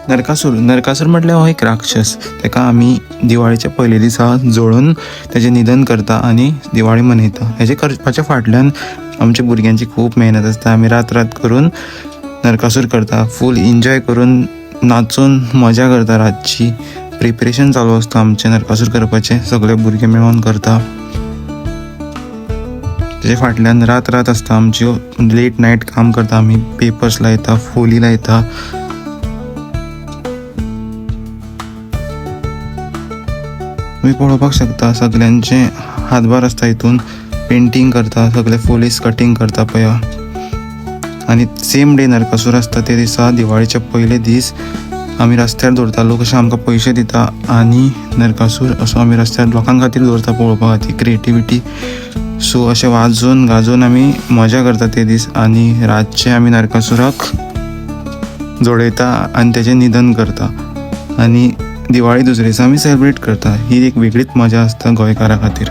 नरकासूर म्हटल्यार हो एक राक्षस. ताका आमी दिवाळीच्या पयले दिसा जळोवन तेजें निधन करता आनी दिवाळी मनयता. हेजें करपाच्या फाटल्यान आमच्या भुरग्यांची खूब मेहनत आसता. आमी रात करून नरकासूर करता, फूल एन्जॉय करून नाचून मजा करता. रातची प्रिपरेशन चालू आसता आमचें नरकासूर करपाचें. सगळे भुरगे मेळोन करता. तेजे फाटल्यान रात आसता आमची. लेट नायट काम करता आमी. पेपर्स लायता, फोली लायता. तुम्ही पळोवपाक शकता सगल्यांचे हातभार आसता हितून. पेंटींग करता, सगळे फोलीस कटींग करता पळय. आनी सेम डे नरकासूर आसता ते दिसा दिवाळीचे पयले दीस आमी रस्त्यार दवरता. लोक अशे आमकां पयशे दिता आनी नरकासूर असो आमी रस्त्यार लोकां खातीर दवरता पळोवपा खातीर. क्रिएटिविटी. सो अशें वाजोवन गाजोवन आमी मजा करता ते दीस. आनी रातचे आमी नरकासुराक जोडयता आनी तेजें निधन करता. आनी दिवाळी दुसरे दिसा आमी सेलिब्रेट करता. ही एक वेगळीच मजा आसता गोंयकारा खातीर.